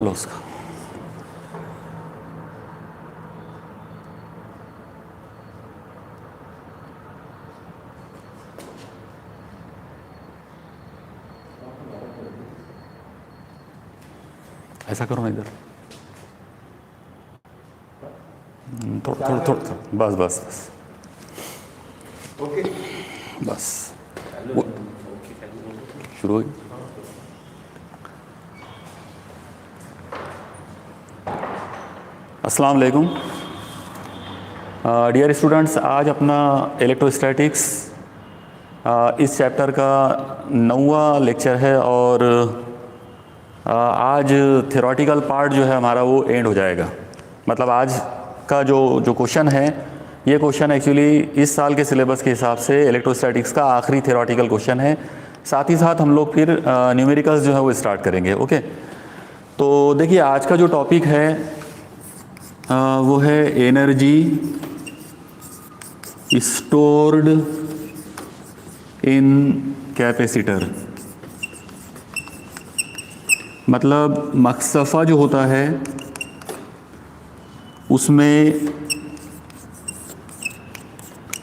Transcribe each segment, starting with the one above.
लो उसका। ऐसा करो ना इधर। थोड़ा थोड़ा थोड़ा बस बस बस ओके बस वो शुरू हो गई। अस्सलाम वालेकुम डियर स्टूडेंट्स, आज अपना इलेक्ट्रोस्टैटिक्स इस चैप्टर का 9वां लेक्चर है और आज थ्योरेटिकल पार्ट जो है हमारा वो एंड हो जाएगा। मतलब आज का जो क्वेश्चन है, ये क्वेश्चन एक्चुअली इस साल के सिलेबस के हिसाब से इलेक्ट्रोस्टैटिक्स का आखिरी थ्योरेटिकल क्वेश्चन है। साथ ही साथ हम लोग फिर न्यूमेरिकल्स जो है वो स्टार्ट करेंगे। ओके, तो देखिए आज का जो टॉपिक है वो है एनर्जी स्टोर्ड इन कैपेसिटर। मतलब मकसफ़ा जो होता है उसमें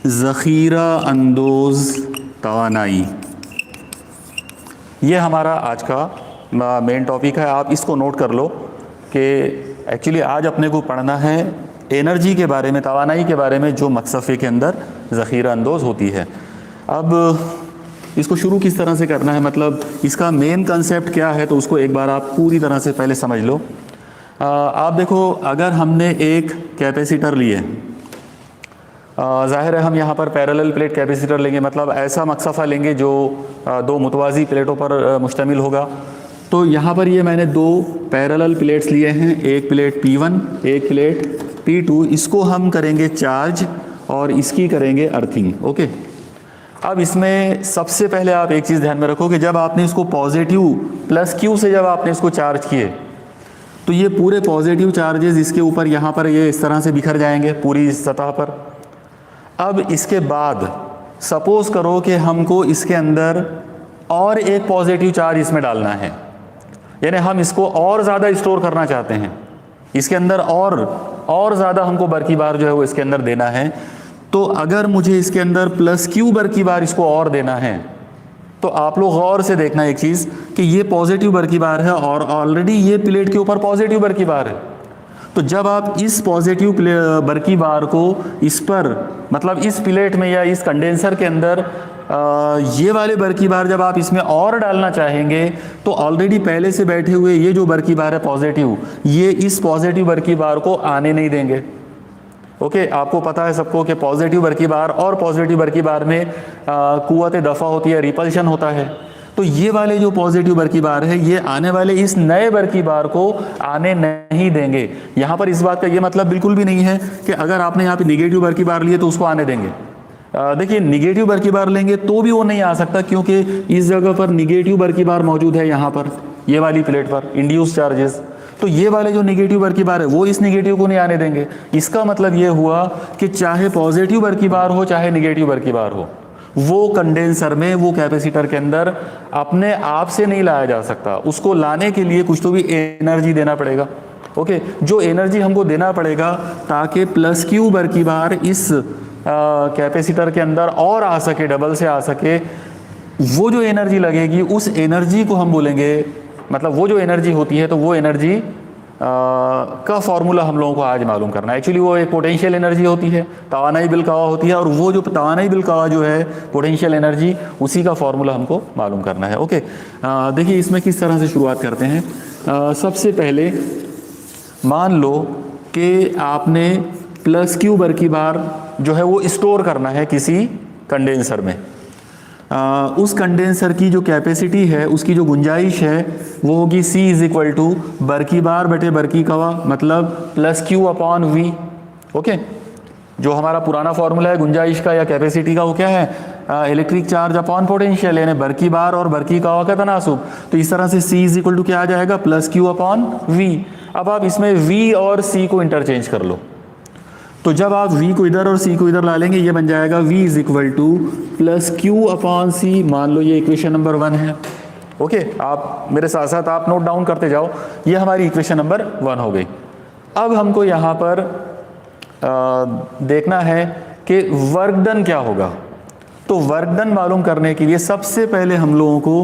ज़ख़ीरा अंदोज़ तवानाई, ये हमारा आज का मेन टॉपिक है। आप इसको नोट कर लो कि एक्चुअली आज अपने को पढ़ना है एनर्जी के बारे में, तवानाई के बारे में जो मकसफ़े के अंदर ज़ख़ीरा अंदोज़ होती है। अब इसको शुरू किस तरह से करना है, मतलब इसका मेन कंसेप्ट क्या है, तो उसको एक बार आप पूरी तरह से पहले समझ लो। आप देखो, अगर हमने एक कैपेसिटर लिए, ज़ाहिर है हम यहाँ पर पैरेलल प्लेट कैपेसिटर लेंगे, मतलब ऐसा मकसफ़ा लेंगे जो दो मुतवाज़ी प्लेटों पर मुश्तमिल होगा। तो यहाँ पर ये मैंने दो पैरेलल प्लेट्स लिए हैं, एक प्लेट P1 एक प्लेट P2। इसको हम करेंगे चार्ज और इसकी करेंगे अर्थिंग। ओके, अब इसमें सबसे पहले आप एक चीज़ ध्यान में रखो कि जब आपने इसको पॉजिटिव प्लस Q से जब आपने इसको चार्ज किए तो ये पूरे पॉजिटिव चार्जेस इसके ऊपर यहाँ पर ये इस तरह से बिखर जाएंगे पूरी सतह पर। अब इसके बाद सपोज़ करो कि हमको इसके अंदर और एक पॉजिटिव चार्ज इसमें डालना है, यानी हम इसको और ज़्यादा स्टोर करना चाहते हैं इसके अंदर, और ज़्यादा हमको बरकी बार जो है वो इसके अंदर देना है। तो अगर मुझे इसके अंदर प्लस Q बरकी बार इसको और देना है, तो आप लोग गौर से देखना एक चीज़ कि ये पॉजिटिव बरकी बार है और ऑलरेडी ये प्लेट के ऊपर पॉजिटिव बरकी बार है। तो जब आप इस पॉजिटिव बरकी बार को इस पर, मतलब इस प्लेट में या इस कंडेंसर के अंदर ये वाले बरकी बार जब आप इसमें और डालना चाहेंगे, तो ऑलरेडी पहले से बैठे हुए ये जो बरकी बार है पॉजिटिव, ये इस पॉजिटिव बरकी बार को आने नहीं देंगे। ओके, आपको पता है सबको कि पॉजिटिव बरकी बार और पॉजिटिव बरकी बार में कुव्वत दफ़ा होती है, रिपल्शन होता है। तो ये वाले जो पॉजिटिव बरकी बार है ये आने वाले इस नए बरकी बार को आने नहीं देंगे। यहाँ पर इस बात का ये मतलब बिल्कुल भी नहीं है कि अगर आपने यहाँ पे निगेटिव बरकी बार लिए तो उसको आने देंगे। देखिए, निगेटिव बरकी बार लेंगे तो भी वो नहीं आ सकता, क्योंकि इस जगह पर निगेटिव बरकी बार मौजूद है, यहाँ पर ये वाली प्लेट पर इंड्यूस चार्जेस। तो ये वाले जो निगेटिव बरकी बार है वो इस निगेटिव को नहीं आने देंगे। इसका मतलब ये हुआ कि चाहे पॉजिटिव बरकी बार हो चाहे निगेटिव बरकी बार हो, वो कंडेंसर में, वो कैपेसिटर के अंदर अपने आप से नहीं लाया जा सकता। उसको लाने के लिए कुछ तो भी एनर्जी देना पड़ेगा। ओके, जो एनर्जी हमको देना पड़ेगा ताकि प्लस Q बरकी बार इस कैपेसिटर के अंदर और आ सके, डबल से आ सके, वो जो एनर्जी लगेगी उस एनर्जी को हम बोलेंगे, मतलब वो जो एनर्जी होती है तो वो एनर्जी का फॉर्मूला हम लोगों को आज मालूम करना है। एक्चुअली वो एक पोटेंशियल एनर्जी होती है, तवानाई बिल कवा होती है, और वो जो तवानाई बिल कवा जो है पोटेंशियल एनर्जी, उसी का फॉर्मूला हमको मालूम करना है। ओके, देखिए इसमें किस तरह से शुरुआत करते हैं। सबसे पहले मान लो कि आपने प्लस Q बरकी बार जो है वो स्टोर करना है किसी कंडेंसर में। उस कंडेंसर की जो कैपेसिटी है, उसकी जो गुंजाइश है वो होगी C = बरकी बार बटे बरकी कवा, मतलब plus Q upon V। Okay, जो हमारा पुराना फॉर्मूला है गुंजाइश का या कैपेसिटी का, वो क्या है, इलेक्ट्रिक चार्ज अपॉन पोटेंशियल, यानी बरकी बार और बरकी कवा का तनासुब। तो इस तरह से C = क्या आ जाएगा, प्लस Q अपॉन V। अब आप इसमें V और C को इंटरचेंज कर लो, तो जब आप V को इधर और C को इधर ला लेंगे, ये बन जाएगा V = plus Q upon C। मान लो ये इक्वेशन नंबर 1 है। ओके, आप मेरे साथ साथ आप नोट डाउन करते जाओ। ये हमारी इक्वेशन नंबर 1 हो गई। अब हमको यहाँ पर देखना है कि वर्क डन क्या होगा। तो वर्क डन मालूम करने के लिए सबसे पहले हम लोगों को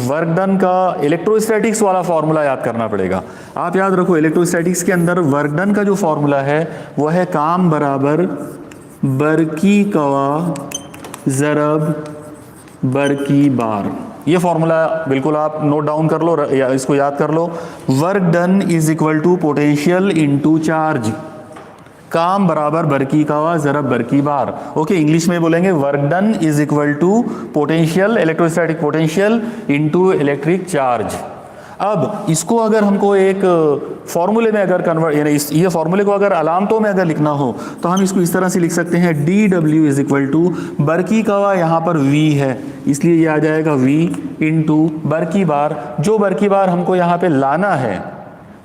वर्क डन का इलेक्ट्रोस्टैटिक्स वाला फॉर्मूला याद करना पड़ेगा। आप याद रखो, इलेक्ट्रोस्टैटिक्स के अंदर वर्क डन का जो फॉर्मूला है वो है काम बराबर बरकी कवा ज़रब बरकी बार। ये फॉर्मूला बिल्कुल आप नोट डाउन कर लो या इसको याद कर लो। Work done is equal to potential into charge, काम बराबर बरकी कवा ज़रब बरकी बार। ओके, इंग्लिश में बोलेंगे work done is equal to potential, electrostatic potential into electric charge. अब इसको अगर हमको एक फॉर्मूले में अगर कन्वर्ट, यानी ये फॉर्मूले को अगर अलामतों में अगर लिखना हो तो हम इसको इस तरह से लिख सकते हैं, D W is equal to बरकी कवा, यहाँ पर v है इसलिए ये आ जाएगा v इंटू बरकी बार। जो बरकी बार हमको यहाँ पे लाना है,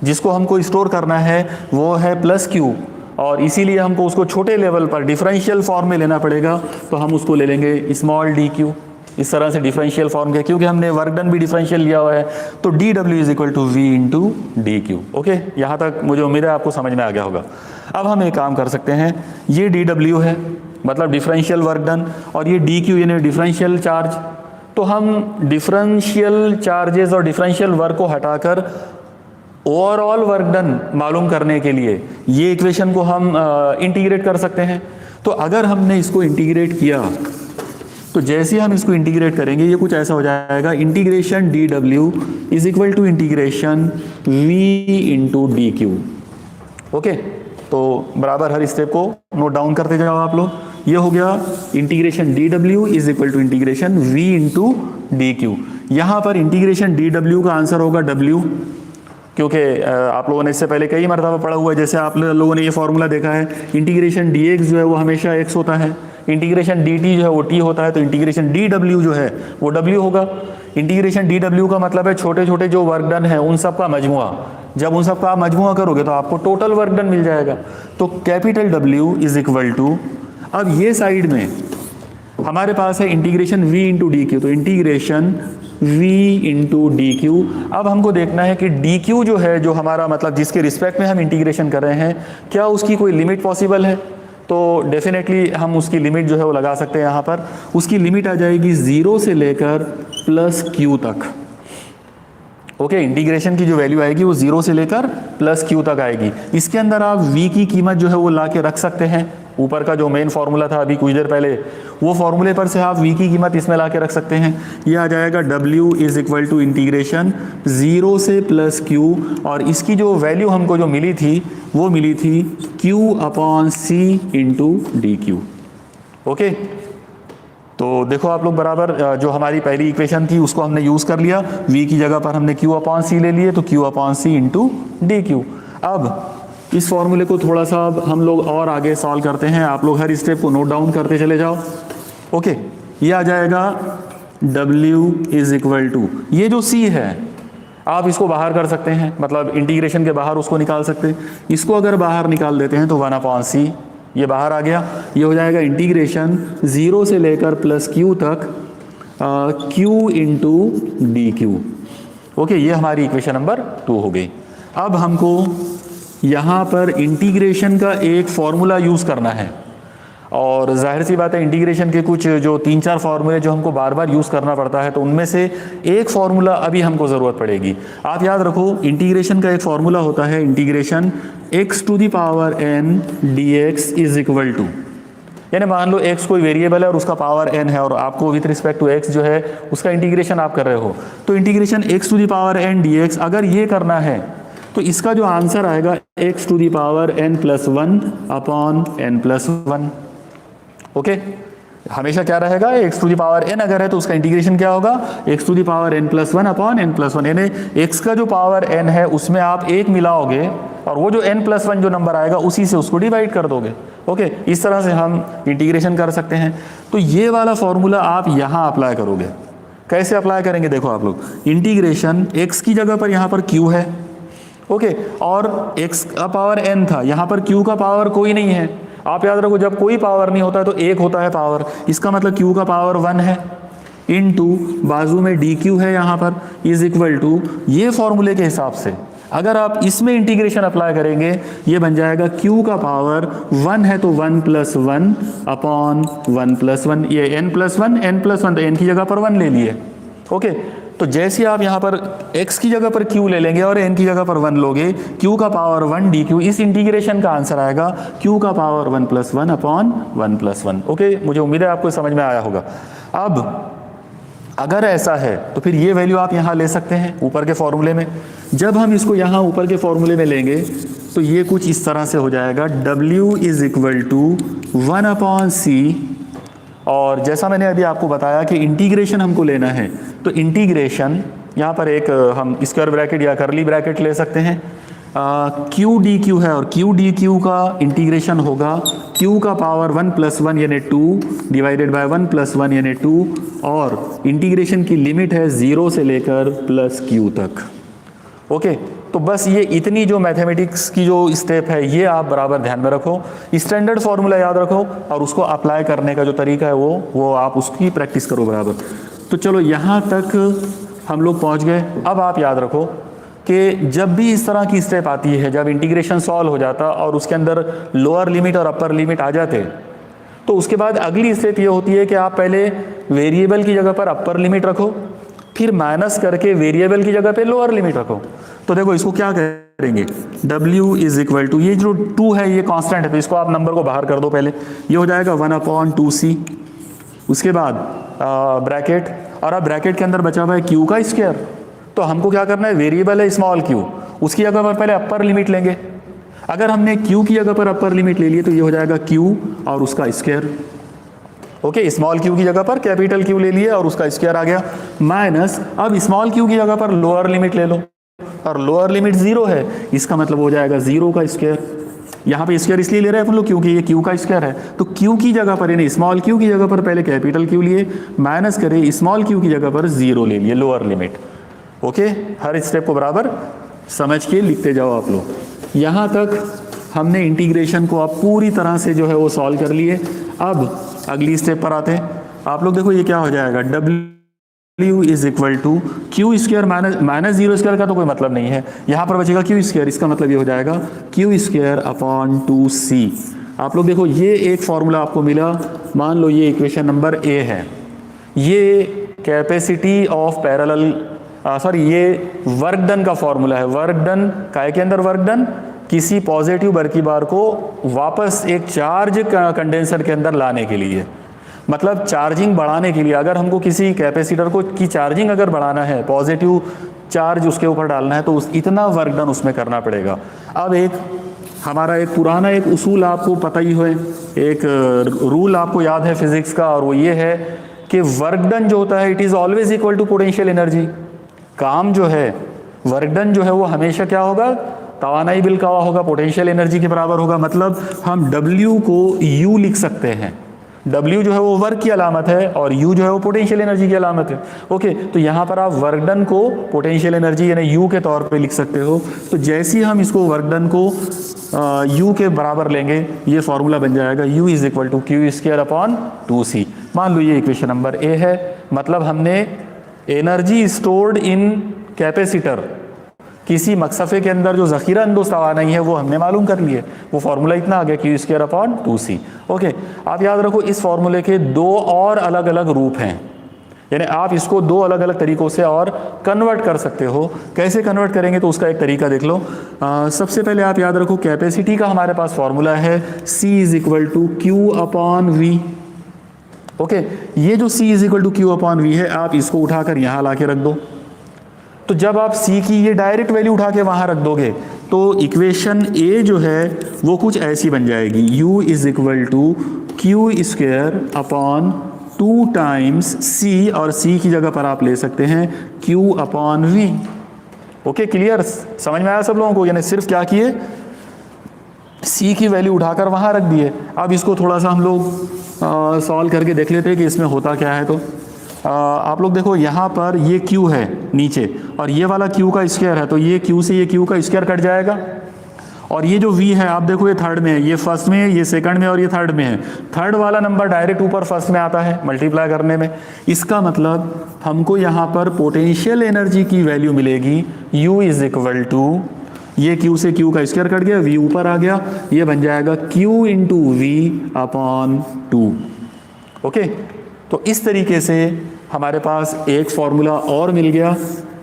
जिसको हमको स्टोर करना है, वो है प्लस क्यू, और इसीलिए हमको उसको छोटे लेवल पर डिफरेंशियल फॉर्म में लेना पड़ेगा। तो हम उसको ले लेंगे स्मॉल डी क्यू, इस तरह से डिफरेंशियल फॉर्म के, क्योंकि हमने वर्क डन भी डिफरेंशियल लिया हुआ है। तो d W is equal to v into D q. Okay, यहाँ तक मुझे उम्मीद है आपको समझ में आ गया होगा। अब हम एक काम कर सकते हैं, ये डी डब्ल्यू है मतलब डिफरेंशियल वर्क डन, और ये डी क्यू यानी डिफरेंशियल चार्ज। तो हम डिफरेंशियल चार्जेस और डिफरेंशियल वर्क को हटाकर ओवरऑल वर्क डन मालूम करने के लिए ये इक्वेशन को हम इंटीग्रेट कर सकते हैं। तो अगर हमने इसको इंटीग्रेट किया तो जैसे हम इसको इंटीग्रेट करेंगे ये कुछ ऐसा हो जाएगा, integration d W is equal to integration v into D q. Okay, तो बराबर हर स्टेप को नोट डाउन करते जाओ आप लोग। ये हो गया integration d W is equal to integration v into D q. यहाँ पर इंटीग्रेशन डी डब्ल्यू का आंसर होगा डब्ल्यू, क्योंकि आप लोगों ने इससे पहले कई मरतबा पढ़ा हुआ है। जैसे आप लोगों ने ये फॉर्मूला देखा है, इंटीग्रेशन डी एक्स जो है वो हमेशा एक्स होता है, इंटीग्रेशन डी टी जो है वो टी होता है, तो इंटीग्रेशन डी डब्ल्यू जो है वो डब्ल्यू होगा। इंटीग्रेशन डी डब्ल्यू का मतलब है छोटे छोटे जो वर्क डन है उन सब का मजमुआ। जब उन सब का आप मजमुआ करोगे तो आपको टोटल वर्क डन मिल जाएगा। तो capital W is equal to, अब ये साइड में हमारे पास है integration v into D Q, तो integration v into D Q. अब हमको देखना है कि डी क्यू जो है, जो हमारा मतलब जिसके रिस्पेक्ट में हम इंटीग्रेशन कर रहे हैं, क्या उसकी कोई लिमिट पॉसिबल है। तो डेफिनेटली हम उसकी लिमिट जो है वो लगा सकते हैं। यहाँ पर उसकी लिमिट आ जाएगी 0 से लेकर प्लस क्यू तक। ओके, इंटीग्रेशन की जो वैल्यू आएगी वो 0 से लेकर प्लस क्यू तक आएगी। इसके अंदर आप v की कीमत जो है वो ला के रख सकते हैं। ऊपर का जो मेन फार्मूला था अभी कुछ देर पहले, वो फार्मूले पर से आप v की कीमत इसमें ला के रख सकते हैं। ये आ जाएगा w is equal to integration 0 से प्लस q, और इसकी जो वैल्यू हमको जो मिली थी वो मिली थी q upon c into D q. Okay, तो देखो आप लोग बराबर जो हमारी पहली इक्वेशन थी उसको हमने यूज़ कर लिया, v की जगह पर हमने q अपॉन c ले लिए, तो q upon c into D Q. अब इस फॉर्मूले को थोड़ा सा अब हम लोग और आगे सॉल्व करते हैं। आप लोग हर स्टेप को नोट डाउन करते चले जाओ। ओके, ये आ जाएगा w इज इक्वल टू, ये जो c है आप इसको बाहर कर सकते हैं, मतलब इंटीग्रेशन के बाहर उसको निकाल सकते हैं। इसको अगर बाहर निकाल देते हैं तो 1 अपॉन c, ये बाहर आ गया। ये हो जाएगा इंटीग्रेशन 0 से लेकर प्लस q तक q into D q. Okay, ये हमारी इक्वेशन नंबर 2 हो गई। अब हमको यहाँ पर इंटीग्रेशन का एक फॉर्मूला यूज़ करना है, और जाहिर सी बात है इंटीग्रेशन के कुछ जो 3-4 फार्मूले जो हमको बार बार यूज़ करना पड़ता है, तो उनमें से एक फार्मूला अभी हमको ज़रूरत पड़ेगी। आप याद रखो, इंटीग्रेशन का एक फार्मूला होता है integration x to the power n dx is equal to, यानी मान लो x कोई वेरिएबल है और उसका पावर n है, और आपको विथ रिस्पेक्ट टू x जो है उसका इंटीग्रेशन आप कर रहे हो। तो integration x to the power n dx अगर ये करना है तो इसका जो आंसर आएगा x to the power n plus 1 upon n plus 1। Okay, हमेशा क्या रहेगा, x to the power n अगर है तो उसका इंटीग्रेशन क्या होगा, x to the power n plus 1 upon n plus 1, यानी x का जो पावर n है उसमें आप 1 मिलाओगे और वो जो n प्लस 1 जो नंबर आएगा उसी से उसको डिवाइड कर दोगे। ओके, इस तरह से हम इंटीग्रेशन कर सकते हैं। तो ये वाला फॉर्मूला आप यहाँ अप्लाई करोगे। कैसे अप्लाई करेंगे, देखो आप लोग, इंटीग्रेशन x की जगह पर यहाँ पर q है, ओके, और x का पावर n था, यहाँ पर q का पावर कोई नहीं है। आप याद रखो, जब कोई पावर नहीं होता है तो एक होता है पावर, इसका मतलब q का पावर 1 है। इनटू बाजू में डी क्यू है यहाँ पर इज इक्वल टू, ये फॉर्मूले के हिसाब से अगर आप इसमें इंटीग्रेशन अप्लाई करेंगे ये बन जाएगा q का पावर 1 है तो 1 + 1 अपॉन 1 + 1, ये n + 1 n + 1, तो n की जगह पर 1 ले लिए। ओके, तो जैसे आप यहाँ पर x की जगह पर q ले लेंगे और n की जगह पर 1 लोगे, q का पावर 1 dq, इस इंटीग्रेशन का आंसर आएगा q का पावर 1 + 1 अपॉन 1 + 1। ओके, मुझे उम्मीद है आपको समझ में आया होगा। अब अगर ऐसा है तो फिर ये वैल्यू आप यहाँ ले सकते हैं ऊपर के फॉर्मूले में। जब हम इसको यहाँ ऊपर के फॉर्मूले में लेंगे तो ये कुछ इस तरह से हो जाएगा, W = 1/c, और जैसा मैंने अभी आपको बताया कि इंटीग्रेशन हमको लेना है, तो इंटीग्रेशन यहाँ पर एक हम स्क्वायर ब्रैकेट या करली ब्रैकेट ले सकते हैं। q dq है और q dq का इंटीग्रेशन होगा q का पावर 1 + 1 यानी 2 डिवाइडेड बाय 1 + 1 यानी 2, और इंटीग्रेशन की लिमिट है 0 से लेकर +q तक। ओके, तो बस ये इतनी जो मैथमेटिक्स की जो स्टेप है ये आप बराबर ध्यान में रखो, स्टैंडर्ड फार्मूला याद रखो और उसको अप्लाई करने का जो तरीका है वो आप उसकी प्रैक्टिस करो बराबर। तो चलो यहाँ तक हम लोग पहुँच गए। अब आप याद रखो कि जब भी इस तरह की स्टेप आती है, जब इंटीग्रेशन सॉल्व हो जाता और उसके अंदर लोअर लिमिट और अपर लिमिट आ जाते, तो उसके बाद अगली स्टेप ये होती है कि आप पहले वेरिएबल की जगह पर अपर लिमिट रखो, फिर माइनस करके वेरिएबल की जगह पे लोअर लिमिट रखो। तो देखो इसको क्या करेंगे, W = ये जो 2 है ये कांस्टेंट है, तो इसको आप नंबर को बाहर कर दो पहले, ये हो जाएगा 1/2c। उसके बाद ब्रैकेट, और अब ब्रैकेट के अंदर बचा हुआ है q का स्क्वायर। तो हमको क्या करना है, वेरिएबल है स्मॉल q, उसकी जगह पर पहले अपर लिमिट लेंगे। अगर हमने q की जगह पर अपर लिमिट ले ली तो ये हो जाएगा q और उसका स्क्वायर। ओके, स्मॉल q की जगह पर कैपिटल Q ले लिए और उसका स्क्वायर आ गया, माइनस अब स्मॉल q की जगह पर लोअर लिमिट ले लो और लोअर लिमिट 0 है, इसका मतलब हो जाएगा 0 का स्क्वायर। यहाँ पे स्क्वायर इसलिए ले रहे हैं अपन लोग क्योंकि ये q का स्क्वायर है, तो q की जगह पर यानी स्मॉल q की जगह पर पहले कैपिटल Q लिए, माइनस करें स्मॉल q की जगह पर 0 ले लिए लोअर लिमिट। ओके, हर स्टेप को बराबर समझ के लिखते जाओ आप लोग। यहाँ तक हमने इंटीग्रेशन को अब पूरी तरह से जो है वो सॉल्व कर लिए। अब अगली स्टेप पर आते हैं। आप लोग देखो ये क्या हो जाएगा, W = q² माइनस 0 स्क्वायर का तो कोई मतलब नहीं है, यहाँ पर बचेगा q², इसका मतलब ये हो जाएगा q² 2c। आप लोग देखो ये एक फॉर्मूला आपको मिला, मान लो ये इक्वेशन नंबर A है, ये कैपेसिटी ऑफ पैरेलल ये वर्क डन का फॉर्मूला है। वर्क डन काय के अंदर, वर्क डन किसी पॉजिटिव बरकी बार को वापस एक चार्ज कंडेंसर के अंदर लाने के लिए, मतलब चार्जिंग बढ़ाने के लिए। अगर हमको किसी कैपेसिटर को की चार्जिंग अगर बढ़ाना है, पॉजिटिव चार्ज उसके ऊपर डालना है, तो इतना वर्क डन उसमें करना पड़ेगा। अब हमारा एक पुराना एक उसूल आपको पता ही है, एक रूल आपको याद है फिजिक्स का, और वो ये है कि वर्क डन जो होता है it is always equal to potential energy. काम जो है वर्क डन जो है वो हमेशा क्या होगा, तवानाई बिल का होगा, पोटेंशियल एनर्जी के बराबर होगा। मतलब हम W को U लिख सकते हैं, W जो है वो वर्क की अलामत है और U जो है वो पोटेंशियल एनर्जी की अलामत है। ओके, तो यहाँ पर आप वर्क डन को पोटेंशियल एनर्जी यानी U के तौर पे लिख सकते हो। तो जैसे ही हम इसको वर्क डन को U के बराबर लेंगे, ये फॉर्मूला बन जाएगा U = q² 2c। मान लो ये इक्वेशन नंबर A है, मतलब हमने एनर्जी स्टोर्ड इन कैपेसिटर, किसी मकसफ़े के अंदर जो ज़ख़ीरा अंदोज़ तवानाई है वो हमने मालूम कर लिए, वो फार्मूला इतना आ गया q² 2c। ओके, आप याद रखो इस फार्मूले के 2 और अलग अलग रूप हैं, यानी आप इसको 2 अलग अलग तरीक़ों से और कन्वर्ट कर सकते हो। कैसे कन्वर्ट करेंगे तो उसका एक तरीका देख लो। सबसे पहले आप याद रखो कैपेसिटी का हमारे पास फार्मूला है C = q/v। ओके, ये जो C = q/v है, आप इसको उठाकर यहाँ ला के रख दो। तो जब आप C की ये डायरेक्ट वैल्यू उठा के वहाँ रख दोगे तो इक्वेशन A जो है वो कुछ ऐसी बन जाएगी, U = q² 2 टाइम्स C, और C की जगह पर आप ले सकते हैं q/v। ओके, क्लियर, समझ में आया सब लोगों को? यानी सिर्फ क्या किए, C की वैल्यू उठाकर वहाँ रख दिए। अब इसको थोड़ा सा हम लोग सॉल्व करके देख लेते हैं कि इसमें होता क्या है। तो आप लोग देखो यहाँ पर ये Q है नीचे और ये वाला Q का स्क्वायर है, तो ये Q से ये Q का स्क्वायर कट जाएगा और ये जो V है आप देखो ये थर्ड में है, ये फर्स्ट में है, ये सेकंड में और ये थर्ड में है। थर्ड वाला नंबर डायरेक्ट ऊपर फर्स्ट में आता है मल्टीप्लाई करने में। इसका मतलब हमको यहाँ पर पोटेंशियल एनर्जी की वैल्यू मिलेगी U इज इक्वल टू, ये Q से Q का स्क्वायर कट गया, V ऊपर आ गया, ये बन जाएगा Q into V upon 2। Okay, तो इस तरीके से हमारे पास एक फॉर्मूला और मिल गया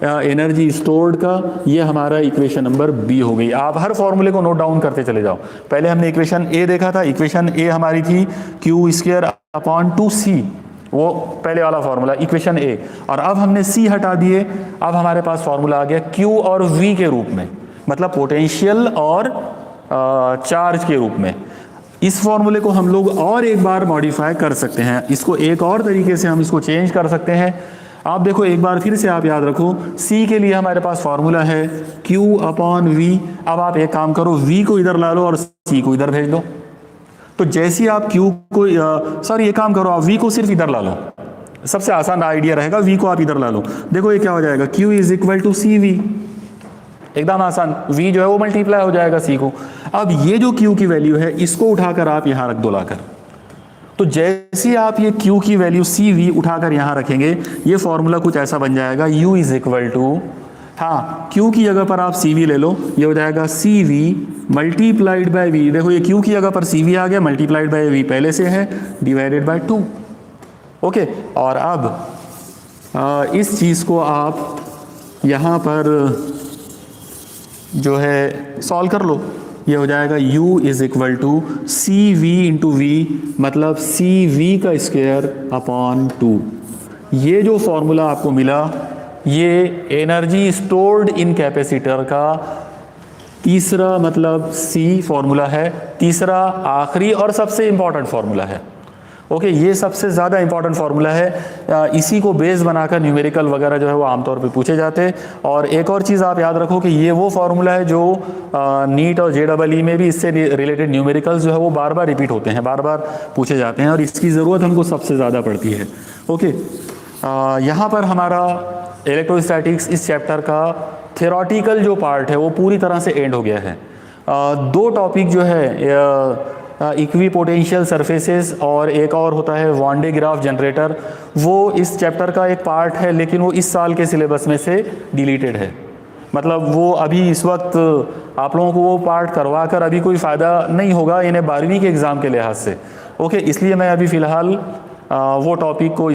एनर्जी स्टोर्ड का। ये हमारा इक्वेशन नंबर बी हो गई। आप हर फॉर्मूले को नोट डाउन करते चले जाओ। पहले हमने इक्वेशन ए देखा था, इक्वेशन ए हमारी थी Q स्क्वायर अपॉन 2C, वो पहले वाला फॉर्मूला इक्वेशन ए। और अब हमने C हटा दिए, अब हमारे पास फॉर्मूला आ गया Q और V के रूप में, मतलब पोटेंशियल और चार्ज के रूप में। इस फॉर्मूले को हम लोग और एक बार मॉडिफाई कर सकते हैं, इसको एक और तरीके से हम इसको चेंज कर सकते हैं। आप देखो एक बार फिर से आप याद रखो, C के लिए हमारे पास फॉर्मूला है Q अपॉन V। अब आप एक काम करो, V को इधर ला लो और C को इधर भेज दो। तो जैसे ही आप Q को ये काम करो, आप V को सिर्फ इधर ला लो, सबसे आसान आइडिया रहेगा, V को आप इधर ला लो। देखो ये क्या हो जाएगा, Q is equal to CV, एकदम आसान। V जो है वो मल्टीप्लाई हो जाएगा C को। अब ये जो Q की वैल्यू है इसको उठाकर आप यहाँ रख दो लाकर। तो जैसे आप ये Q की वैल्यू CV उठाकर यहाँ रखेंगे, ये फॉर्मूला कुछ ऐसा बन जाएगा, U इज इक्वल टू, हाँ Q की जगह पर आप CV ले लो, ये हो जाएगा CV मल्टीप्लाइड बाय V। देखो ये Q की जगह पर CV आ गया, मल्टीप्लाइड बाय V पहले से है, डिवाइडेड बाय 2। ओके, और अब इस चीज़ को आप यहाँ पर जो है सॉल्व कर लो। ये हो जाएगा U is equal to CV into V, मतलब CV का स्क्वायर अपॉन 2। ये जो फॉर्मूला आपको मिला, ये एनर्जी स्टोर्ड इन कैपेसिटर का तीसरा मतलब C फॉर्मूला है, तीसरा आखिरी और सबसे इंपॉर्टेंट फॉर्मूला है। ओके, ये सबसे ज़्यादा इंपॉर्टेंट फार्मूला है। इसी को बेस बनाकर न्यूमेरिकल वगैरह जो है वो आमतौर पे पूछे जाते हैं। और एक और चीज़ आप याद रखो कि ये वो फार्मूला है जो नीट और JEE में भी इससे रिलेटेड न्यूमेरिकल्स जो है वो बार बार रिपीट होते हैं, बार बार पूछे जाते हैं, और इसकी ज़रूरत हमको सबसे ज़्यादा पड़ती है। ओके, यहाँ पर हमारा इलेक्ट्रोस्टैटिक्स इस चैप्टर का थियोरेटिकल जो पार्ट है वो पूरी तरह से एंड हो गया है। दो टॉपिक जो है इक्वी पोटेंशियल सरफेसेस और एक और होता है वॉन डे ग्राफ जनरेटर, वो इस चैप्टर का एक पार्ट है, लेकिन वो इस साल के सिलेबस में से डिलीटेड है। मतलब वो अभी इस वक्त आप लोगों को वो पार्ट करवा कर अभी कोई फ़ायदा नहीं होगा, इन्हें 12वीं के एग्ज़ाम के लिहाज से। ओके, इसलिए मैं अभी फ़िलहाल वो टॉपिक को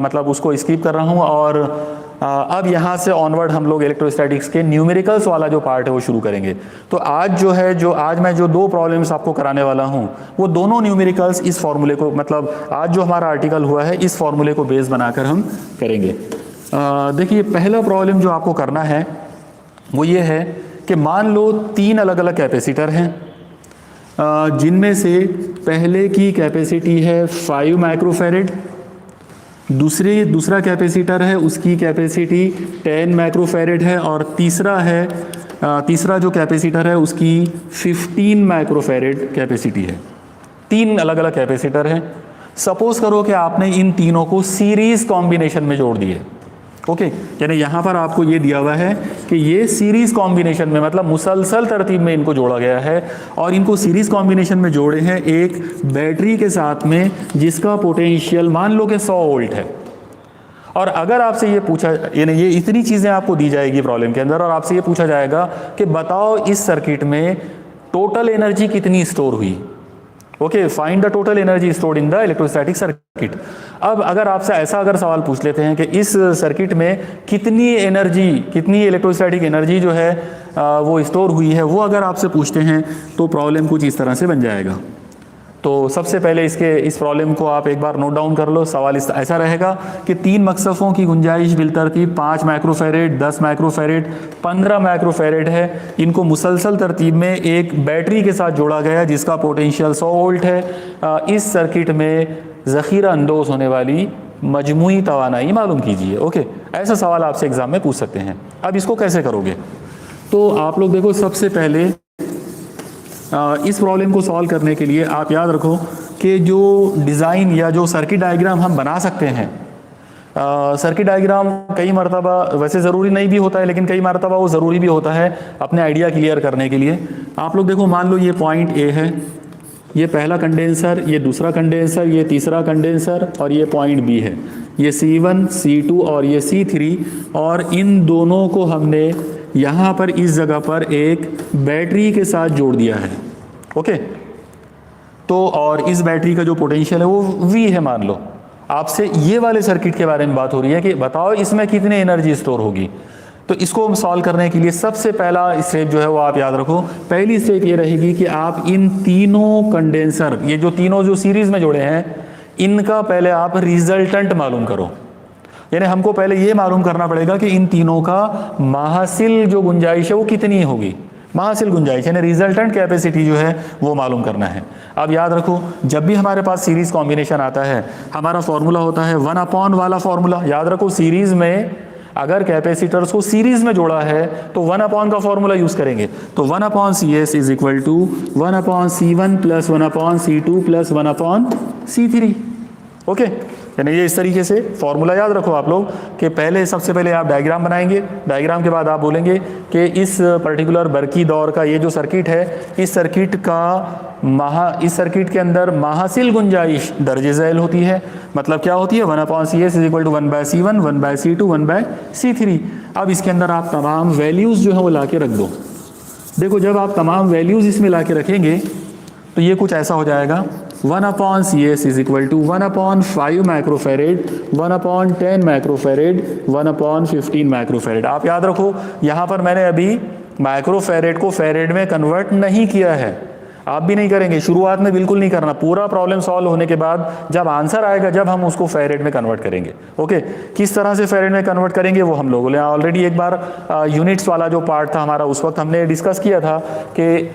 मतलब उसको स्किप कर रहा हूँ। और अब यहाँ से ऑनवर्ड हम लोग इलेक्ट्रोस्टैटिक्स के न्यूमेरिकल्स वाला जो पार्ट है वो शुरू करेंगे। तो आज जो है आज मैं जो दो प्रॉब्लम्स आपको कराने वाला हूँ वो दोनों न्यूमेरिकल्स इस फॉर्मूले को, मतलब आज जो हमारा आर्टिकल हुआ है इस फॉर्मूले को बेस बनाकर हम करेंगे। देखिए, पहला प्रॉब्लम जो आपको करना है वो ये है कि मान लो 3 अलग अलग कैपेसिटर हैं, जिनमें से पहले की कैपेसिटी है 5 माइक्रोफैरेड, दूसरा कैपेसिटर है उसकी कैपेसिटी 10 माइक्रोफैरेड है, और तीसरा जो कैपेसिटर है उसकी 15 माइक्रोफैरेड कैपेसिटी है। 3 अलग अलग कैपेसिटर हैं। सपोज करो कि आपने इन तीनों को सीरीज कॉम्बिनेशन में जोड़ दिए। ओके, यानी यहाँ पर आपको ये दिया हुआ है कि ये सीरीज कॉम्बिनेशन में, मतलब मुसलसल तरतीब में इनको जोड़ा गया है, और इनको सीरीज कॉम्बिनेशन में जोड़े हैं एक बैटरी के साथ में जिसका पोटेंशियल मान लो कि 100 वोल्ट है। और अगर आपसे ये पूछा, यानी ये इतनी चीज़ें आपको दी जाएगी प्रॉब्लम के अंदर, और आपसे ये पूछा जाएगा कि बताओ इस सर्किट में टोटल एनर्जी कितनी स्टोर हुई। Okay, find the total energy stored in the electrostatic circuit. अब अगर आपसे ऐसा अगर सवाल पूछ लेते हैं कि इस सर्किट में कितनी इलेक्ट्रोस्टैटिक एनर्जी जो है वो स्टोर हुई है, वो अगर आपसे पूछते हैं तो प्रॉब्लम कुछ इस तरह से बन जाएगा। तो सबसे पहले इस प्रॉब्लम को आप एक बार नोट डाउन कर लो। सवाल ऐसा रहेगा कि 3 मकसफ़ों की गुंजाइश बिलतरतीब 5 माइक्रोफैरेड, 10 माइक्रोफैरेड, 15 माइक्रोफैरेड है। इनको मुसलसल तरतीब में एक बैटरी के साथ जोड़ा गया जिसका पोटेंशियल 100 वोल्ट है। इस सर्किट में ज़ख़ीरा अंदोज़ होने वाली मजमूई तवानाई मालूम कीजिए। ओके, ऐसा सवाल आपसे एग्ज़ाम में पूछ सकते हैं। अब इसको कैसे करोगे? तो आप लोग देखो, सबसे पहले इस प्रॉब्लम को सॉल्व करने के लिए आप याद रखो कि जो डिज़ाइन या जो सर्किट डायग्राम हम बना सकते हैं सर्किट डायग्राम कई मरतबा वैसे ज़रूरी नहीं भी होता है, लेकिन कई मरतबा वो ज़रूरी भी होता है अपने आइडिया क्लियर करने के लिए। आप लोग देखो, मान लो ये पॉइंट ए है, ये पहला कंडेंसर, ये दूसरा कंडेंसर, ये तीसरा कंडेंसर और ये पॉइंट बी है, ये C1 C2 और ये C3, और इन दोनों को हमने यहाँ पर इस जगह पर एक बैटरी के साथ जोड़ दिया है। ओके, तो और इस बैटरी का जो पोटेंशियल है वो V है मान लो। आपसे ये वाले सर्किट के बारे में बात हो रही है कि बताओ इसमें कितनी एनर्जी स्टोर होगी। तो इसको सॉल्व करने के लिए सबसे पहला स्टेप जो है वो आप याद रखो, पहली स्टेप ये रहेगी कि आप इन तीनों कंडेंसर, ये जो तीनों जो सीरीज में जोड़े हैं, इनका पहले आप रिजल्टेंट मालूम करो। यानी हमको पहले ये मालूम करना पड़ेगा कि इन तीनों का महासिल जो गुंजाइश है वो कितनी होगी, महासिल गुंजाइश यानी रिजल्टेंट कैपेसिटी जो है वो मालूम करना है। अब याद रखो, जब भी हमारे पास सीरीज कॉम्बिनेशन आता है, हमारा फॉर्मूला होता है 1 वाला फॉर्मूला। याद रखो, सीरीज में अगर कैपेसिटर्स को सीरीज में जोड़ा है तो 1 का फॉर्मूला यूज करेंगे। तो 1/CS is equal to 1/C1 plus 1/C2 plus 1/C3। Okay, यानी ये इस तरीके से फॉर्मूला याद रखो आप लोग कि पहले सबसे पहले आप डायग्राम बनाएंगे, डायग्राम के बाद आप बोलेंगे कि इस पर्टिकुलर बरकी दौर का ये जो सर्किट है, इस सर्किट के अंदर महासिल गुंजाइश दर्जे झैल होती है। मतलब क्या होती है, 1/CS is equal to 1/C1 1/C2 1/C3। अब इसके अंदर आप तमाम वैल्यूज़ जो है वो ला के रख दो। देखो, जब आप तमाम वैल्यूज़ इसमें ला के रखेंगे तो ये कुछ ऐसा हो जाएगा, 1/CS is equal to 1/5 microfarad, 1/10 microfarad, 1/15 microfarad. आप याद रखो, यहाँ पर मैंने अभी माइक्रोफेरेड को फेरेड में कन्वर्ट नहीं किया है, आप भी नहीं करेंगे, शुरुआत में बिल्कुल नहीं करना। पूरा प्रॉब्लम सॉल्व होने के बाद जब आंसर आएगा, जब हम उसको फेरेड में कन्वर्ट करेंगे। ओके, किस तरह से फेरेड में कन्वर्ट करेंगे वो हम लोगों ने ऑलरेडी एक बार यूनिट्स वाला जो पार्ट था हमारा, उस वक्त हमने डिस्कस किया था कि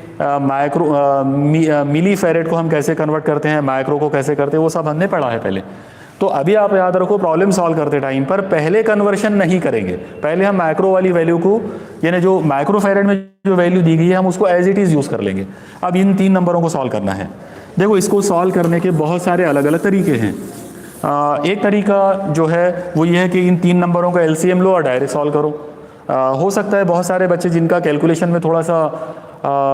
मिली फेरेड को हम कैसे कन्वर्ट करते हैं, माइक्रो को कैसे करते हैं, वो सब हमने पढ़ा है पहले। तो अभी आप याद रखो, प्रॉब्लम सॉल्व करते टाइम पर पहले कन्वर्शन नहीं करेंगे, पहले हम माइक्रो वाली वैल्यू को, यानी जो माइक्रो फेरेड में जो वैल्यू दी गई है, हम उसको एज इट इज़ यूज़ कर लेंगे। अब इन 3 नंबरों को सॉल्व करना है। देखो, इसको सॉल्व करने के बहुत सारे अलग अलग तरीके हैं। एक तरीका जो है वो ये है कि इन 3 नंबरों का LCM लो और डायरेक्ट सॉल्व करो। हो सकता है बहुत सारे बच्चे जिनका कैलकुलेशन में थोड़ा सा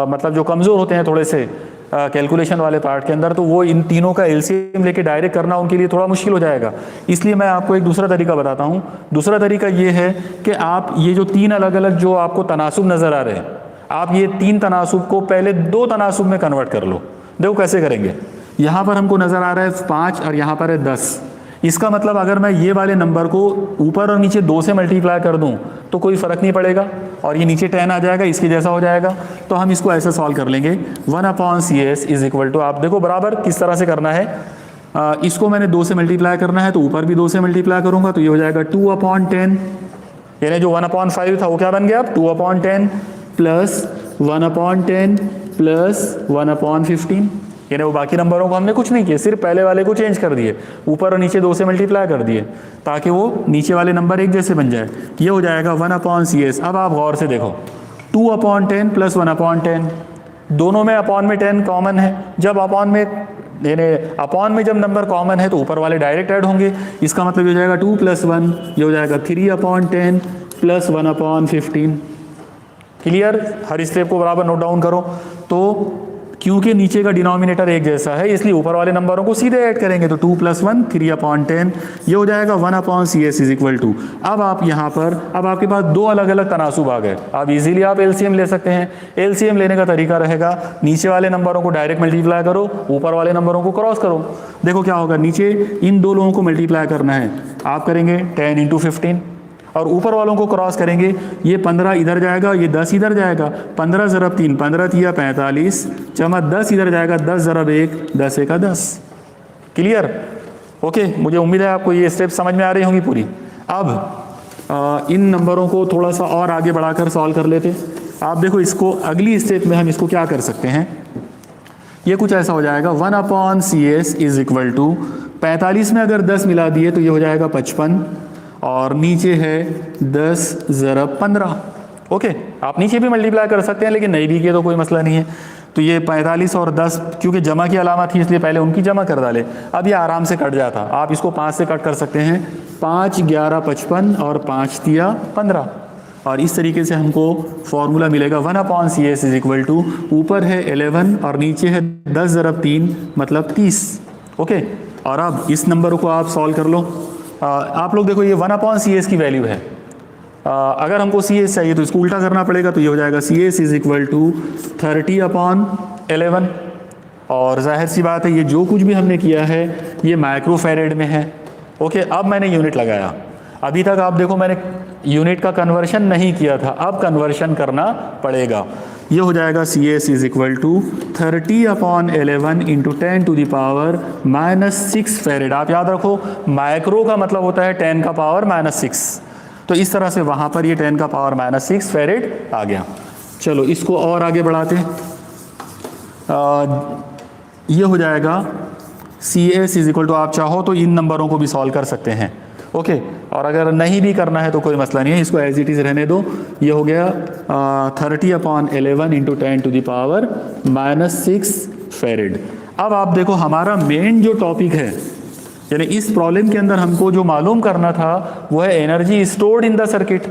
मतलब जो कमज़ोर होते हैं थोड़े से कैलकुलेशन वाले पार्ट के अंदर, तो वो इन तीनों का LCM लेके डायरेक्ट करना उनके लिए थोड़ा मुश्किल हो जाएगा। इसलिए मैं आपको एक दूसरा तरीका बताता हूँ। दूसरा तरीका ये है कि आप ये जो 3 अलग अलग जो आपको तनासुब नज़र आ रहे हैं, आप ये 3 तनासुब को पहले 2 तनासुब में कन्वर्ट कर लो। देखो कैसे करेंगे। यहाँ पर हमको नज़र आ रहा है 5 और यहाँ पर है 10। इसका मतलब अगर मैं ये वाले नंबर को ऊपर और नीचे 2 से मल्टीप्लाई कर दूं तो कोई फ़र्क नहीं पड़ेगा और ये नीचे 10 आ जाएगा, इसके जैसा हो जाएगा। तो हम इसको ऐसे सॉल्व कर लेंगे, 1/CS इज इक्वल टू, आप देखो बराबर किस तरह से करना है। इसको मैंने 2 से मल्टीप्लाई करना है तो ऊपर भी 2 से मल्टीप्लाई करूँगा तो ये हो जाएगा 2/10, यानी जो 1/5 था वो क्या बन गया अब 2/10 प्लस 1/10 प्लस 1/15, यानी वो बाकी नंबरों को हमने कुछ नहीं किया, सिर्फ पहले वाले को चेंज कर दिए, ऊपर और नीचे 2 से मल्टीप्लाई कर दिए ताकि वो नीचे वाले नंबर एक जैसे बन जाए। ये हो जाएगा 1/CS। अब आप गौर से देखो, 2/10 प्लस 1/10, दोनों में अपॉन में 10 कॉमन है। जब अपॉन में यानी अपॉन में जब नंबर कॉमन है तो ऊपर वाले डायरेक्ट ऐड होंगे। इसका मतलब ये हो जाएगा 2 + 1, ये हो जाएगा 3/10 प्लस 1/15। क्लियर? हर स्टेप को बराबर नोट डाउन करो। तो क्योंकि नीचे का डिनोमिनेटर एक जैसा है इसलिए ऊपर वाले नंबरों को सीधे ऐड करेंगे, तो 2 + 1 3/10, ये हो जाएगा 1/CS इज इक्वल टू। अब आप यहाँ पर, अब आपके पास 2 अलग अलग तनासुब आ गए। अब इजीली आप LCM ले सकते हैं। LCM लेने का तरीका रहेगा, नीचे वाले नंबरों को डायरेक्ट मल्टीप्लाई करो, ऊपर वाले नंबरों को क्रॉस करो। देखो क्या होगा, नीचे इन 2 लोगों को मल्टीप्लाई करना है, आप करेंगे 10 × 15 और ऊपर वालों को क्रॉस करेंगे, ये 15 इधर जाएगा, ये 10 इधर जाएगा, 15 × 3 15 × 3 45, जमा 10 इधर जाएगा, 10 × 1 10 × 10। क्लियर? ओके, मुझे उम्मीद है आपको ये स्टेप समझ में आ रही होंगी पूरी। अब इन नंबरों को थोड़ा सा और आगे बढ़ाकर सॉल्व कर लेते। आप देखो इसको अगली स्टेप में हम इसको क्या कर सकते हैं, ये कुछ ऐसा हो जाएगा, 1/CS इज इक्वल टू 45 में अगर 10 मिला दिए तो ये हो जाएगा 55 और नीचे है 10 × 15। ओके, आप नीचे भी मल्टीप्लाई कर सकते हैं लेकिन नहीं भी किए तो कोई मसला नहीं है। तो ये 45 और 10 क्योंकि जमा की अलामत थी इसलिए पहले उनकी जमा कर डाले। अब ये आराम से कट जाता, आप इसको 5 से कट कर सकते हैं, 5 11 55 और 5 तिया 15, और इस तरीके से हमको फॉर्मूला मिलेगा 1/CS इज इक्वल टू, ऊपर है 11 और नीचे है 10 ज़रब 3 मतलब 30। ओके, और अब इस नंबर को आप सॉल्व कर लो। आप लोग देखो ये 1/CS की वैल्यू है। अगर हमको CS चाहिए तो इसको उल्टा करना पड़ेगा, तो ये हो जाएगा CS इज इक्वल टू 30/11। और जाहिर सी बात है ये जो कुछ भी हमने किया है ये माइक्रोफैरेड में है। ओके, अब मैंने यूनिट लगाया, अभी तक आप देखो मैंने यूनिट का कन्वर्शन नहीं किया था, अब कन्वर्शन करना पड़ेगा। ये हो जाएगा CS is equal to 30/11 into 10 to the power -6 farad. आप याद रखो माइक्रो का मतलब होता है 10 का पावर -6, तो इस तरह से वहाँ पर ये 10 का पावर -6 फैरेड आ गया। चलो इसको और आगे बढ़ाते हैं। ये हो जाएगा CS इज इक्वल टू, आप चाहो तो इन नंबरों को भी सॉल्व कर सकते हैं। ओके, और अगर नहीं भी करना है तो कोई मसला नहीं है, इसको एज इट इज़ रहने दो। ये हो गया 30/11 into 10 to the power -6 farad. अब आप देखो हमारा मेन जो टॉपिक है, यानी इस प्रॉब्लम के अंदर हमको जो मालूम करना था वो है energy stored in the circuit.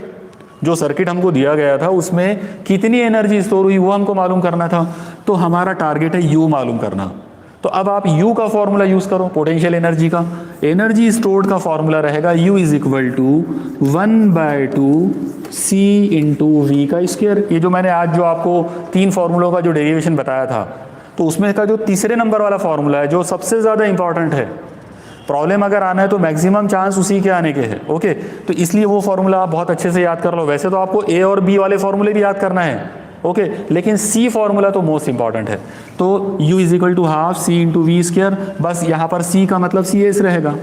जो सर्किट हमको दिया गया था उसमें कितनी एनर्जी स्टोर हुई वो हमको मालूम करना था। तो हमारा टारगेट है U मालूम करना। तो अब आप U का फॉर्मूला यूज़ करो, पोटेंशियल एनर्जी का। एनर्जी स्टोर्ड का फॉर्मूला रहेगा U is equal to 1/2 C into V का स्क्वायर। ये जो मैंने आज जो आपको 3 फार्मूलों का जो डेरिवेशन बताया था, तो उसमें का जो तीसरे नंबर वाला फार्मूला है जो सबसे ज़्यादा इंपॉर्टेंट है, प्रॉब्लम अगर आना है तो मैक्सिमम चांस उसी के आने के हैं। ओके, तो इसलिए वो फार्मूला आप बहुत अच्छे से याद कर लो। वैसे तो आपको A और B वाले फार्मूले भी याद करना है, ओके, लेकिन C फार्मूला तो मोस्ट इंपॉर्टेंट है। तो U is equal to half C into V square, बस यहाँ पर C का मतलब CS रहेगा।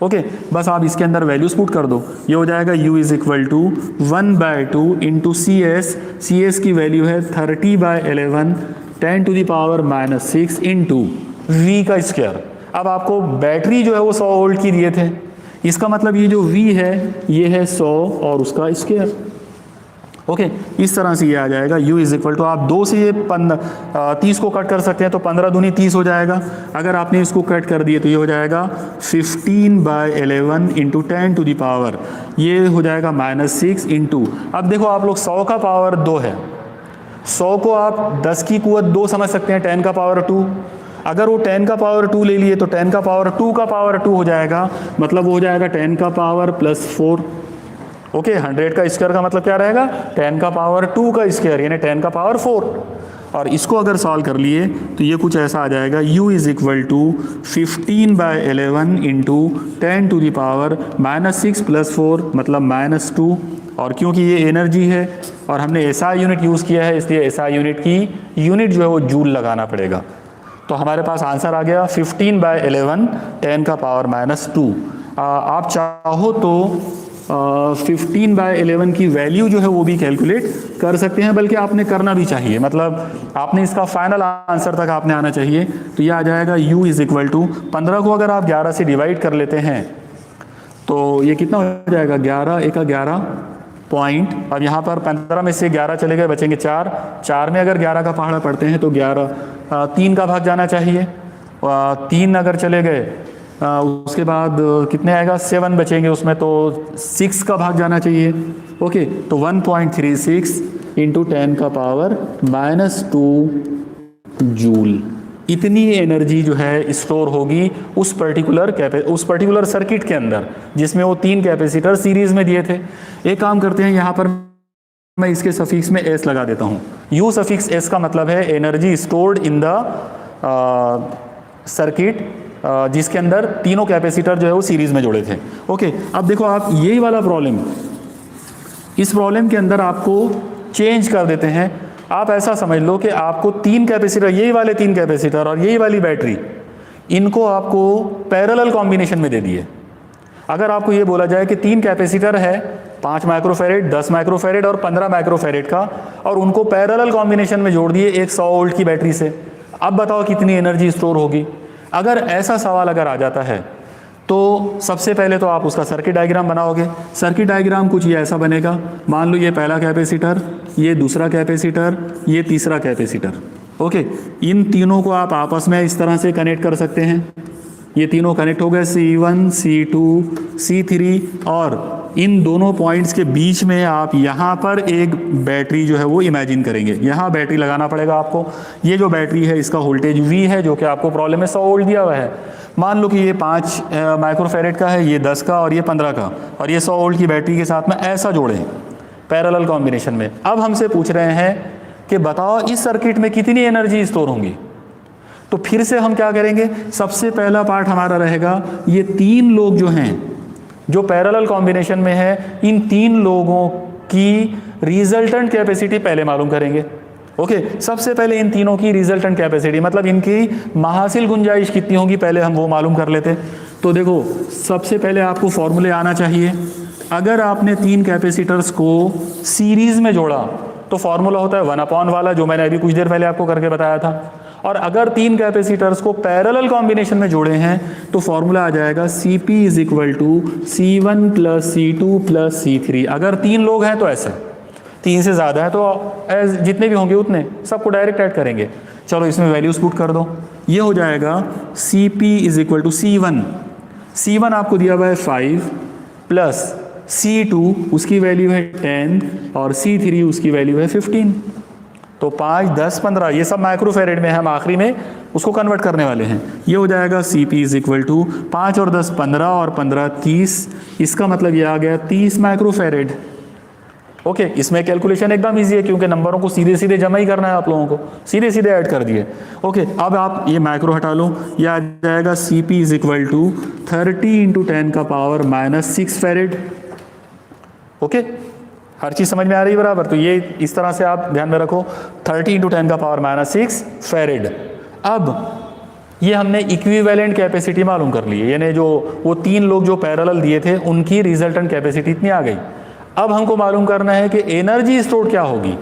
ओके, बस आप इसके अंदर वैल्यूज पुट कर दो। ये हो जाएगा U is equal to 1/2 into CS की वैल्यू है 30/11 10 to the power -6 into V का स्क्वायर। अब आपको बैटरी जो है वो 100 वोल्ट की दिए थे, इसका मतलब ये जो V है ये है 100 और उसका स्क्वायर। ओके, इस तरह से ये आ जाएगा U इज इक्वल टू, आप 2 से ये 30 को कट कर सकते हैं तो 15 दूनी 30 हो जाएगा। अगर आपने इसको कट कर दिए तो ये हो जाएगा 15/11 इंटू 10 टू द पावर, ये हो जाएगा -6 इंटू, अब देखो आप लोग 100 का पावर 2 है, 100 को आप 10 की कुवत 2 समझ सकते हैं, 10 का पावर 2। अगर वो 10 का पावर 2 ले लिए तो 10 का पावर 2 का पावर 2 हो जाएगा, मतलब वो हो जाएगा 10 का पावर +4। ओके, 100 का स्क्वायर का मतलब क्या रहेगा 10 का पावर 2 का स्क्वायर, यानी 10 का पावर 4। और इसको अगर सॉल्व कर लिए तो ये कुछ ऐसा आ जाएगा U is equal to 15/11 into 10 to the power -6 + 4 मतलब -2। और क्योंकि ये एनर्जी है और हमने SI यूनिट यूज़ किया है इसलिए SI यूनिट की यूनिट जो है वो जूल लगाना पड़ेगा। तो हमारे पास आंसर आ गया 15/11 10 का पावर -2। आप चाहो तो 15/11 की वैल्यू जो है वो भी कैलकुलेट कर सकते हैं, बल्कि आपने करना भी चाहिए, मतलब आपने इसका फाइनल आंसर तक आपने आना चाहिए। तो ये आ जाएगा U इज इक्वल टू 15 को अगर आप 11 से डिवाइड कर लेते हैं तो ये कितना हो जाएगा 11 × 11 पॉइंट। अब यहाँ पर 15 में से 11 चले गए, बचेंगे 4। 4 में अगर 11 का पहाड़ा पढ़ते हैं तो 3 का भाग जाना चाहिए। 3 अगर चले गए उसके बाद कितने आएगा 7 बचेंगे उसमें, तो 6 का भाग जाना चाहिए। ओके, तो 1.36 इंटू 10 का पावर -2 जूल, इतनी एनर्जी जो है स्टोर होगी उस पर्टिकुलर सर्किट के अंदर जिसमें वो 3 कैपेसिटर सीरीज में दिए थे। एक काम करते हैं, यहाँ पर मैं इसके सफिक्स में S लगा देता हूँ। U सफिक्स S का मतलब है energy stored in the circuit जिसके अंदर तीनों कैपेसिटर जो है वो सीरीज में जोड़े थे। ओके, अब देखो आप यही वाला प्रॉब्लम, इस प्रॉब्लम के अंदर आपको चेंज कर देते हैं। आप ऐसा समझ लो कि आपको 3 कैपेसिटर, यही वाले 3 कैपेसिटर और यही वाली बैटरी, इनको आपको पैरेलल कॉम्बिनेशन में दे दिए। अगर आपको ये बोला जाए कि 3 कैपेसिटर है 5 माइक्रोफैरेड, 10 माइक्रोफैरेड और 15 माइक्रोफैरेड का, और उनको पैरेलल कॉम्बिनेशन में जोड़ दिए एक 100 वोल्ट की बैटरी से, अब बताओ कितनी एनर्जी स्टोर होगी। अगर ऐसा सवाल अगर आ जाता है तो सबसे पहले तो आप उसका सर्किट डायग्राम बनाओगे। सर्किट डायग्राम कुछ ये ऐसा बनेगा, मान लो ये पहला कैपेसिटर, ये दूसरा कैपेसिटर, ये तीसरा कैपेसिटर। ओके, इन तीनों को आप आपस में इस तरह से कनेक्ट कर सकते हैं। ये तीनों कनेक्ट हो गए, C1, C2, C3, और इन दोनों पॉइंट्स के बीच में आप यहाँ पर एक बैटरी जो है वो इमेजिन करेंगे। यहाँ बैटरी लगाना पड़ेगा आपको। ये जो बैटरी है इसका वोल्टेज V है, जो कि आपको प्रॉब्लम में 100 वोल्ट दिया हुआ है। मान लो कि ये 5 माइक्रोफेरेड का है, ये 10 का और ये 15 का, और ये 100 वोल्ट की बैटरी के साथ में ऐसा जोड़ें पैरेलल कॉम्बिनेशन में। अब हमसे पूछ रहे हैं कि बताओ इस सर्किट में कितनी एनर्जी स्टोर होंगी। तो फिर से हम क्या करेंगे, सबसे पहला पार्ट हमारा रहेगा ये 3 लोग जो हैं जो पैरेलल कॉम्बिनेशन में है, इन 3 लोगों की रिजल्टेंट कैपेसिटी पहले मालूम करेंगे। ओके, सबसे पहले इन तीनों की रिजल्टेंट कैपेसिटी, मतलब इनकी महासिल गुंजाइश कितनी होगी, पहले हम वो मालूम कर लेते। तो देखो, सबसे पहले आपको फॉर्मूले आना चाहिए। अगर आपने 3 कैपेसिटर्स को सीरीज में जोड़ा तो फॉर्मूला होता है 1/, वाला जो मैंने अभी कुछ देर पहले आपको करके बताया था। और अगर 3 कैपेसिटर्स को पैरेलल कॉम्बिनेशन में जोड़े हैं तो फॉर्मूला आ जाएगा CP = C1 + C2 + C3। अगर 3 लोग हैं तो ऐसे, 3 से ज़्यादा है तो जितने भी होंगे उतने सबको डायरेक्ट ऐड करेंगे। चलो इसमें वैल्यूज पुट कर दो। ये हो जाएगा CP = C1, C1 आपको दिया हुआ है 5 प्लस C2 उसकी वैल्यू है 10 और C3 उसकी वैल्यू है 15। तो 5, 10, 15 ये सब माइक्रोफेरेड में हम आखिरी में उसको कन्वर्ट करने वाले हैं। ये हो जाएगा CP = 5 और 10 15 और 15 30। इसका मतलब ये आ गया 30 माइक्रोफेरेड। ओके, इसमें कैलकुलेशन एकदम इजी है क्योंकि नंबरों को सीधे सीधे जमा ही करना है आप लोगों को, सीधे सीधे ऐड कर दिए। ओके, अब आप ये माइक्रो हटा लो, ये आ जाएगा CP = 30 × 10 - 6 फेरेड। ओके, हर चीज़ समझ में आ रही है बराबर। तो ये इस तरह से आप ध्यान में रखो, 30 × 10 - 6 फेरेड। अब ये हमने इक्विवेलेंट कैपेसिटी मालूम कर ली है, यानी जो वो 3 लोग जो पैरेलल दिए थे उनकी रिजल्टेंट कैपेसिटी इतनी आ गई। अब हमको मालूम करना है कि एनर्जी स्टोर क्या होगी।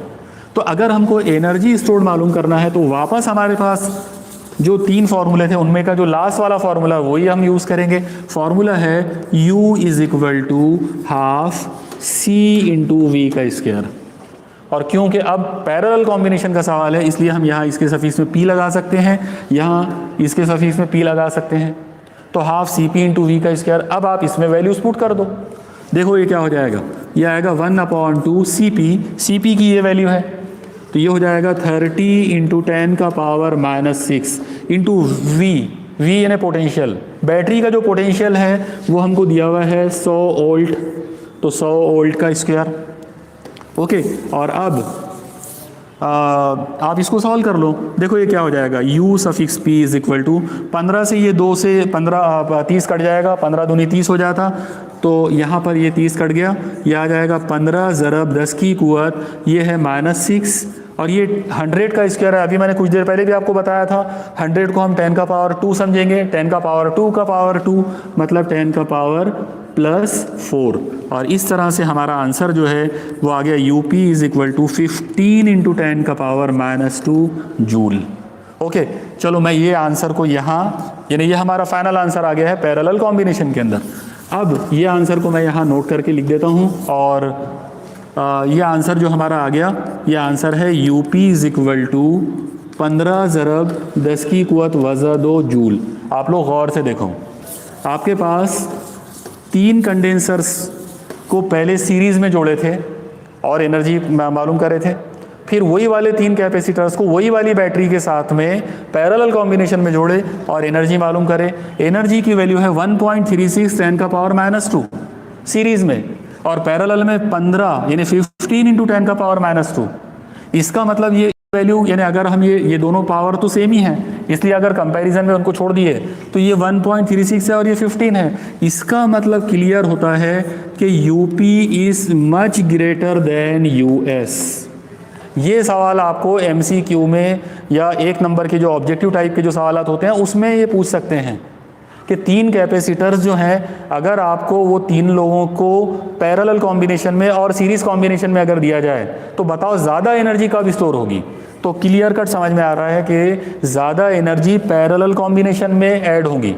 तो अगर हमको एनर्जी स्टोर मालूम करना है तो वापस हमारे पास जो 3 फार्मूले थे उनमें का जो लास्ट वाला फार्मूला वही हम यूज़ करेंगे। फार्मूला है U = ½ C × V का स्क्वायर। और क्योंकि अब पैरेलल कॉम्बिनेशन का सवाल है इसलिए हम यहाँ इसके सफिक्स में P लगा सकते हैं, यहाँ इसके सफिक्स में P लगा सकते हैं। तो ½ CP × V का स्क्वायर। अब आप इसमें वैल्यूज पुट कर दो। देखो ये क्या हो जाएगा, ये आएगा 1/2 CP, CP की ये वैल्यू है तो ये हो जाएगा 30 × 10 - 6 इंटू V यानी पोटेंशियल। बैटरी का जो पोटेंशियल है वो हमको दिया हुआ है 100 वोल्ट, तो 100 वोल्ट का स्क्वायर। ओके, और अब आप इसको सॉल्व कर लो। देखो ये क्या हो जाएगा, U∗P = 15 से ये 2 से 15 30 कट जाएगा, 15 दूनी 30 हो जाता, तो यहाँ पर ये 30 कट गया, ये आ जाएगा 15 × 10 की कुवत, ये है -6 और ये 100 का स्क्वायर है। अभी मैंने कुछ देर पहले भी आपको बताया था 100 को हम 10⁻² समझेंगे, 10⁻² मतलब 10⁻+4। और इस तरह से हमारा आंसर जो है वो आ गया UP = 15 × 10⁻² जूल। ओके, चलो मैं ये आंसर को यहाँ, यानी ये हमारा फाइनल आंसर आ गया है पैरेलल कॉम्बिनेशन के अंदर। अब ये आंसर को मैं यहाँ नोट करके लिख देता हूँ और ये आंसर जो हमारा आ गया, ये आंसर है UP = 15 × 10⁻² जूल। आप लोग गौर से देखो, आपके पास 3 कंडेंसर्स को पहले सीरीज़ में जोड़े थे और एनर्जी मालूम करे थे, फिर वही वाले 3 कैपेसिटर्स को वही वाली बैटरी के साथ में पैरेलल कॉम्बिनेशन में जोड़े और एनर्जी मालूम करे। एनर्जी की वैल्यू है 1.36 10⁻² सीरीज़ में, और पैरेलल में 15 यानी 15 × 10⁻²। इसका मतलब ये वैल्यू, यानी अगर हम ये दोनों पावर तो सेम ही हैं, इसलिए अगर कंपैरिजन में उनको छोड़ दिए तो ये 1.36 है और ये 15 है। इसका मतलब क्लियर होता है कि UP is much greater than US। ये सवाल आपको MCQ में या 1 नंबर के जो ऑब्जेक्टिव टाइप के जो सवालात होते हैं उसमें ये पूछ सकते हैं कि 3 कैपेसिटर्स जो हैं, अगर आपको वो 3 लोगों को पैरेलल कॉम्बिनेशन में और सीरीज कॉम्बिनेशन में अगर दिया जाए तो बताओ ज़्यादा एनर्जी कब स्टोर होगी। तो क्लियर कट समझ में आ रहा है कि ज़्यादा एनर्जी पैरेलल कॉम्बिनेशन में ऐड होगी।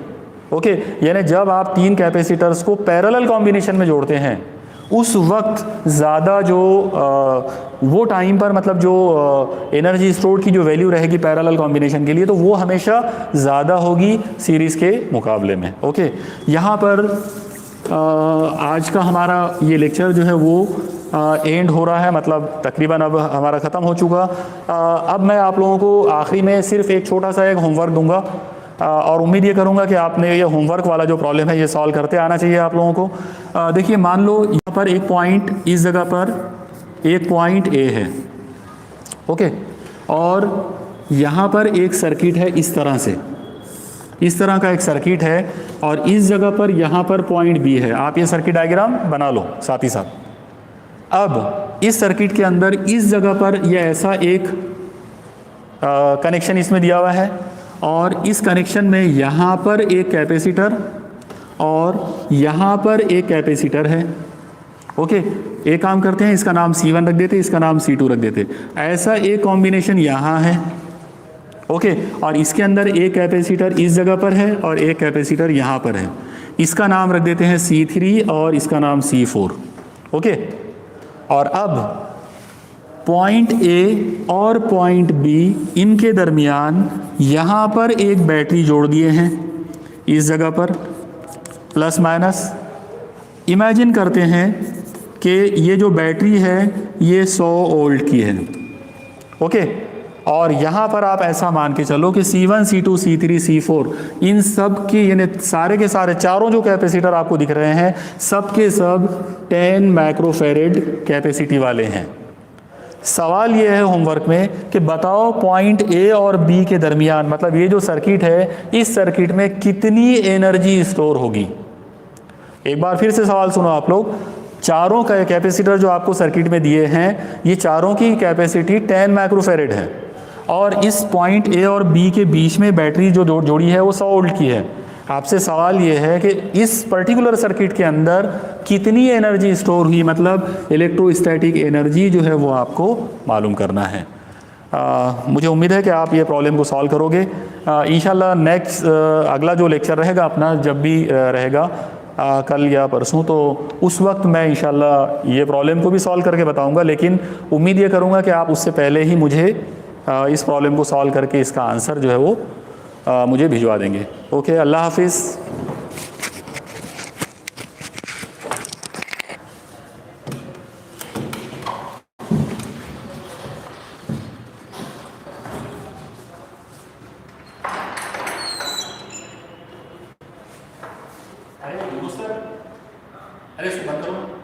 ओके, यानी जब आप 3 कैपेसिटर्स को पैरेलल कॉम्बिनेशन में जोड़ते हैं उस वक्त ज़्यादा जो वो टाइम पर मतलब जो एनर्जी स्टोर की जो वैल्यू रहेगी पैरेलल कॉम्बिनेशन के लिए, तो वो हमेशा ज़्यादा होगी सीरीज़ के मुकाबले में। ओके, यहाँ पर आज का हमारा ये लेक्चर जो है वो एंड हो रहा है, मतलब तकरीबन अब हमारा ख़त्म हो चुका। अब मैं आप लोगों को आखिरी में सिर्फ एक छोटा सा एक होमवर्क दूंगा और उम्मीद ये करूंगा कि आपने ये होमवर्क वाला जो प्रॉब्लम है ये सॉल्व करते आना चाहिए आप लोगों को। देखिए, मान लो यहाँ पर एक पॉइंट, इस जगह पर एक पॉइंट ए है, ओके, और यहाँ पर एक सर्किट है इस तरह से, इस तरह का एक सर्किट है, और इस जगह पर यहाँ पर पॉइंट बी है। आप ये सर्किट डायग्राम बना लो साथ ही साथ। अब इस सर्किट के अंदर इस जगह पर यह ऐसा एक कनेक्शन इसमें दिया हुआ है, और इस कनेक्शन में यहाँ पर एक कैपेसिटर और यहाँ पर एक कैपेसिटर है। ओके, एक काम करते हैं, इसका नाम C1 रख देते, इसका नाम C2 रख देते। ऐसा एक कॉम्बिनेशन यहाँ है, ओके, और इसके अंदर एक कैपेसिटर इस जगह पर है और एक कैपेसिटर यहाँ पर है। इसका नाम रख देते हैं C3 और इसका नाम C4। ओके, और अब पॉइंट ए और पॉइंट बी, इनके दरमियान यहाँ पर एक बैटरी जोड़ दिए हैं इस जगह पर, प्लस माइनस। इमेजिन करते हैं कि ये जो बैटरी है ये 100 वोल्ट की है। ओके, और यहाँ पर आप ऐसा मान के चलो कि C1, C2, C3, C4 इन सब की, यानी सारे के सारे चारों जो कैपेसिटर आपको दिख रहे हैं सब के सब 10 माइक्रोफेरेड कैपेसिटी वाले हैं। सवाल ये है होमवर्क में कि बताओ पॉइंट ए और बी के दरमियान, मतलब ये जो सर्किट है, इस सर्किट में कितनी एनर्जी स्टोर होगी। एक बार फिर से सवाल सुनो आप लोग। चारों का कैपेसिटर जो आपको सर्किट में दिए हैं, ये चारों की कैपेसिटी 10 माइक्रोफेरेड है, और इस पॉइंट ए और बी के बीच में बैटरी जो जोड़ी है वो 100 वोल्ट की है। आपसे सवाल ये है कि इस पर्टिकुलर सर्किट के अंदर कितनी एनर्जी स्टोर हुई, मतलब इलेक्ट्रोस्टैटिक एनर्जी जो है वो आपको मालूम करना है। मुझे उम्मीद है कि आप ये प्रॉब्लम को सॉल्व करोगे। इंशाल्लाह नेक्स्ट अगला जो लेक्चर रहेगा अपना, जब भी रहेगा कल या परसों, तो उस वक्त मैं इंशाल्लाह ये प्रॉब्लम को भी सॉल्व करके बताऊंगा। लेकिन उम्मीद ये करूंगा कि आप उससे पहले ही मुझे इस प्रॉब्लम को सॉल्व करके इसका आंसर जो है वो मुझे भिजवा देंगे। ओके, अल्लाह हाफिज़। अरे सर, अरे बंद करो।